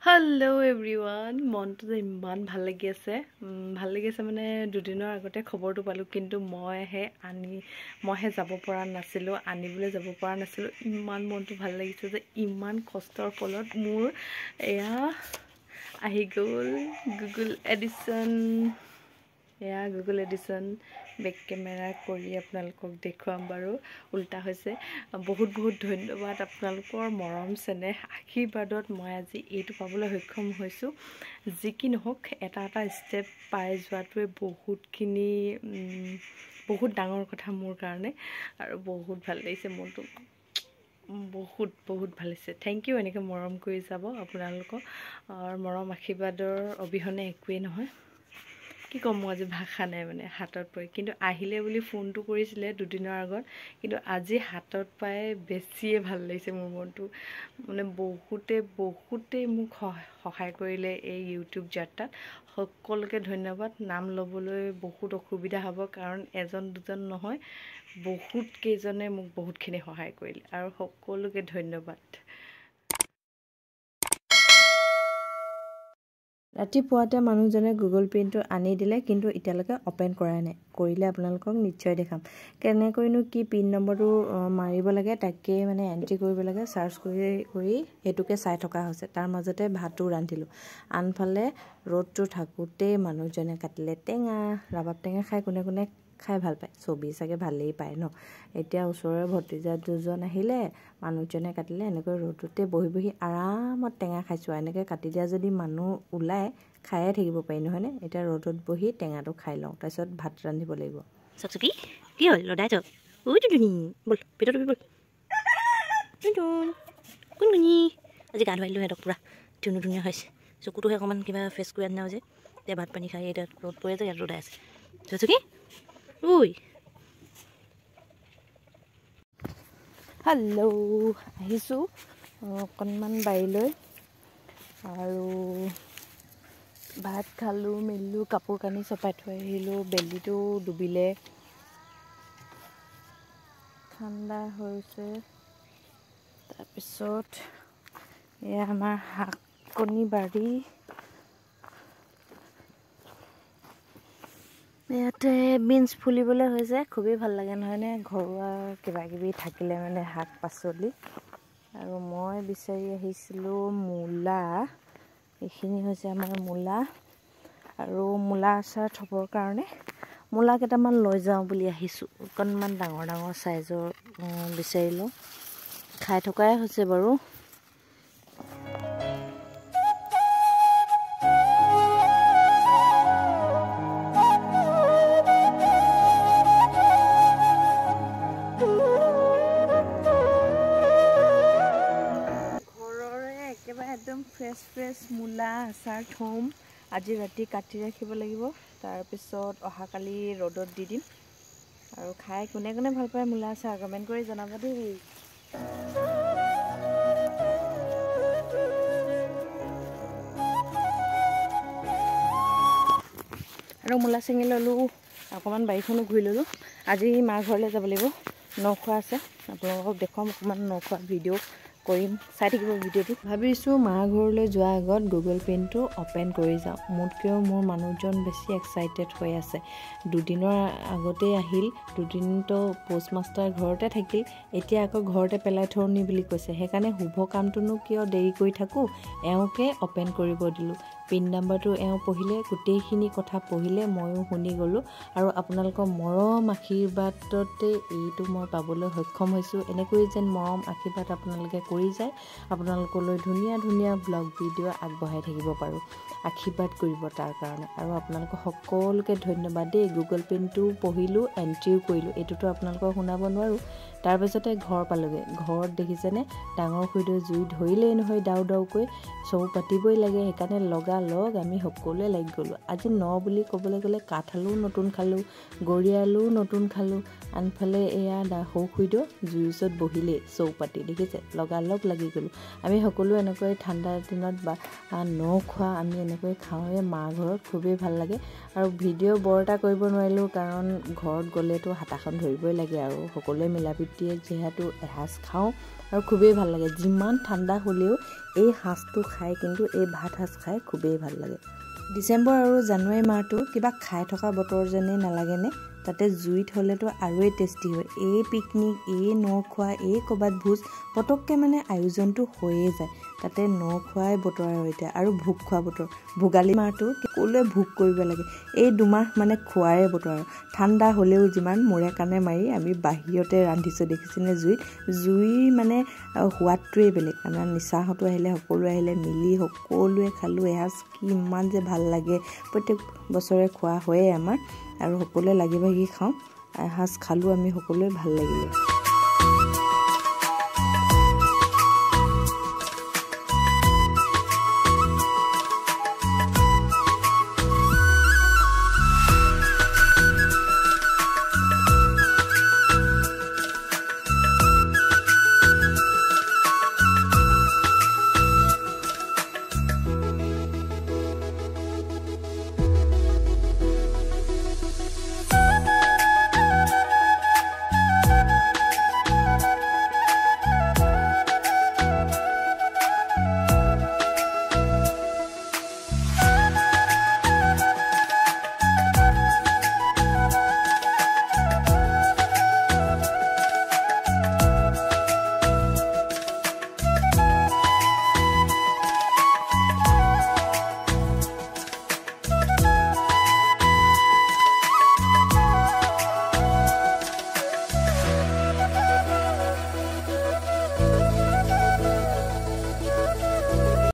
Hello everyone, মনটো যে ইমান ভাল লাগি আছে মানে দুদিনৰ আগতে খবৰটো পালো কিন্তু মইহে যাব পৰা নাছিলো আনিবলৈ যাব পৰা নাছিলো ইমান মনটো ভাল লাগিছে যে ইমান কষ্টৰ ফলত মোৰ এয়া আহি গ'ল গুগল এডিশন বেক কেমেৰা কৰি আপোনালোকক দেখুৱাম বাৰু উল্টা হৈছে বহুত ধন্যবাদ আপোনালোকৰ মৰম চেনেহ আশীৰ্বাদত মই আজি এইটো পাবলৈ সক্ষম হৈছো যি কি নহওক এটা ষ্টেপ পাই যোৱাটোৱে বহুত ডাঙৰ কথা মোৰ কাৰণে আৰু বহুত ভাল লাগিছে মনটো বহুত ভাল লাগিছে থ্যাংক ইউ এনেকৈ মৰম কৰি যাব আপোনালোকৰ মৰম আশীৰ্বাদৰ অবিহনে একোৱেই নহয় কি কম মই আজি ভাষা নাই মানে হাতত পৰি কিন্তু আহিলে বুলি ফোনটো কৰিছিলে দুদিনৰ আগত কিন্তু আজি হাতত পাই বেছিয়ে ভাল লাগিছে মোৰ মনটো মানে বহুতে মোক সহায় কৰিলে এই ইউটিউব যাত্ৰাত সকলোকে ধন্যবাদ নাম ল'বলৈ বহুত অসুবিধা হ'ব কাৰণ এজন দুজন নহয় বহুত কেইজনে মোক বহুতখিনি সহায় কৰিলে আৰু সকলোকে ধন্যবাদ ৰাতিপুৱাতে মানুহজনে গুগল পে'টো আনি দিলে কিন্তু এতিয়ালৈকে ওপেন কৰাই নাই কৰিলে আপোনালোকক নিশ্চয় দেখাম কেনেকৈনো কি পিন নম্বৰটো মাৰিব লাগে তাকে মানে এন্ট্ৰি কৰিব লাগে সাৰ্চ কৰি হেতুকে চাই থকা হৈছে তাৰ মাজতে ভাতটো ৰান্ধিলো আনফালে ৰ'দটো থাকুতে মানুহজনে কাটিলে টেঙা ৰাবাব টেঙা খাই কোনে খাই ভাল পায় ছবি চাগে ভালেই পায় ন এতিয়া ওচৰৰ ভতিজা দুজন আহিলে মানুহজনে কাটিলে এনেকৈ ৰ'দতে বহি আৰামত টেঙা খাইছো এনেকৈ কাটি দিয়া যদি মানুহ ওলাই খায়ে থাকিব পাৰি নহয়নে এতিয়া ৰ'দত বহি টেঙাটো খাই লওঁ তাৰপিছত ভাত ৰান্ধিব লাগিব সবসকি কি হ'ল লদাইছ ওই টুনি বল পেটত বল কোনগুনি আজি গা ধুৱাইলো হেতক পুৰা ধুনীয়া হৈছে চকুটোহে অকণমান কিবা ফেচ কৰি আনিনাও যে এতিয়া ভাত পানী খাই এতিয়া ৰ'দ পৰে যে ইয়াত ৰ'দাই আছে সবসকি ওই হেল্ল' আহিছোঁ অকণমান বাৰীলৈ আৰু ভাত খালোঁ মেলিলোঁ কাপোৰ কানি চপাই থৈ আহিলোঁ বেলিটো ডুবিলে ঠাণ্ডা হৈছে তাৰপিছত এয়া আমাৰ শাকনি বাৰী ইয়াতে বিনছ ফুলিবলৈ হৈছে খুবেই ভাল লাগে নহয়নে ঘৰুৱা কিবাকিবি থাকিলে মানে শাক পাচলি আৰু মই বিচাৰি আহিছিলোঁ মূলা এইখিনি হৈছে আমাৰ মূলা আৰু মূলা আচাৰ থবৰ কাৰণে মূলা কেইটামান লৈ যাওঁ বুলি আহিছোঁ অকণমান ডাঙৰ চাইজৰ বিচাৰিলোঁ খাই থকাই হৈছে বাৰু একদম ফ্ৰেছ মূলা আচাৰ থম আজি ৰাতি কাটি ৰাখিব লাগিব তাৰপিছত অহাকালি ৰ'দত দি দিম আৰু খাই কোনে ভাল পায় মূলা আচাৰ কমেণ্ট কৰি জনাব দেই আৰু মূলা চিঙি ল'লোঁ অকণমান বাৰীখনো ঘূৰি ল'লোঁ আজি মা ঘৰলৈ যাব লাগিব নখোৱা আছে আপোনালোকক দেখুৱাম অকণমান নখোৱা ভিডিঅ' কৰিম চাই থাকিব ভিডিঅ'টো ভাবিছোঁ মা ঘৰলৈ যোৱাৰ আগত গুগল পে'টো ওপেন কৰি যাওঁ মোতকৈও মোৰ মানুহজন বেছি এক্সাইটেড হৈ আছে দুদিনৰ আগতেই আহিল দুদিনতো পোষ্ট মাষ্টাৰ ঘৰতে থাকিল এতিয়া আকৌ ঘৰতে পেলাই থওঁনি বুলি কৈছে সেইকাৰণে শুভ কামটোনো কিয় দেৰি কৰি থাকোঁ এওঁকে ওপেন কৰিব দিলোঁ পিন নাম্বাৰটো এওঁ পঢ়িলে গোটেইখিনি কথা পঢ়িলে ময়ো শুনি গ'লোঁ আৰু আপোনালোকৰ মৰম আশীৰ্বাদতে এইটো মই পাবলৈ সক্ষম হৈছোঁ এনেকৈ যেন মৰম আশীৰ্বাদ আপোনালোকে কৰি যায় আপোনালোকলৈ ধুনীয়া ব্লগ ভিডিঅ' আগবঢ়াই থাকিব পাৰোঁ আশীৰ্বাদ কৰিব তাৰ কাৰণে আৰু আপোনালোকক সকলোকে ধন্যবাদ দেই গুগল পে'টো পঢ়িলোঁ এণ্ট্ৰিও কৰিলোঁ এইটোতো আপোনালোকক শুনাব নোৱাৰোঁ তাৰপিছতে ঘৰ পালোগৈ ঘৰত দেখিছেনে ডাঙৰ খুৰীদেউ জুই ধৰিলেই নহয় দাউকৈ চৌ পাতিবই লাগে সেইকাৰণে লগ আমি সকলোৱে লাগি গ'লোঁ আজি বুলি ক'বলৈ গ'লে কাঠালুও নতুন খালোঁ গৰিয়ালুও নতুন খালোঁ আনফালে এয়া সৌ খুৰীদেউ জুইৰ ওচৰত বহিলেই চৌ পাতি দেখিছে লগালগ লাগি গ'লোঁ আমি সকলো এনেকৈ ঠাণ্ডা দিনত বা খোৱা আমি এনেকৈ খাওঁৱে মা ঘৰত খুবেই ভাল লাগে আৰু ভিডিঅ' বৰ এটা কৰিব নোৱাৰিলোঁ কাৰণ ঘৰত গ'লেতো হাতাখন ধৰিবই লাগে আৰু সকলোৱে মিলা প্ৰীতিয়ে যিহেতু এসাঁজ খাওঁ আৰু খুবেই ভাল লাগে যিমান ঠাণ্ডা হ'লেও এই সাঁজটো খাই কিন্তু এই ভাত সাঁজ খাই খুবেই ভাল লাগে ডিচেম্বৰ আৰু জানুৱাৰী মাহটো কিবা খাই থকা বতৰ যেনে নালাগেনে তাতে জুইত হ'লেতো আৰুৱে টেষ্টি হয় এই পিকনিক এই ন খোৱা এই ক'ৰবাত ভোজ পটককৈ মানে আয়োজনটো হৈয়ে যায় তাতে ন খোৱাই বতৰ আৰু এতিয়া আৰু ভোগ খোৱা বতৰ ভোগালী মাহটো সকলোৱে ভোগ কৰিব লাগে এই দুমাহ মানে খোৱাৰে বতৰ আৰু ঠাণ্ডা হ'লেও যিমান মূৰে কাণে মাৰি আমি বাহিৰতে ৰান্ধিছোঁ দেখিছেনে জুইৰ মানে সোৱাদটোৱেই বেলেগ আমাৰ নিচাহঁতো আহিলে সকলো আহিলে মিলি সকলোৱে খালোঁ এসাঁজ কিমান যে ভাল লাগে প্ৰত্যেক বছৰে খোৱা হয়ে আমাৰ আৰু সকলোৱে লাগি ভাগি খাওঁ এসাঁজ খালোঁ আমি সকলোৱে ভাল লাগিলে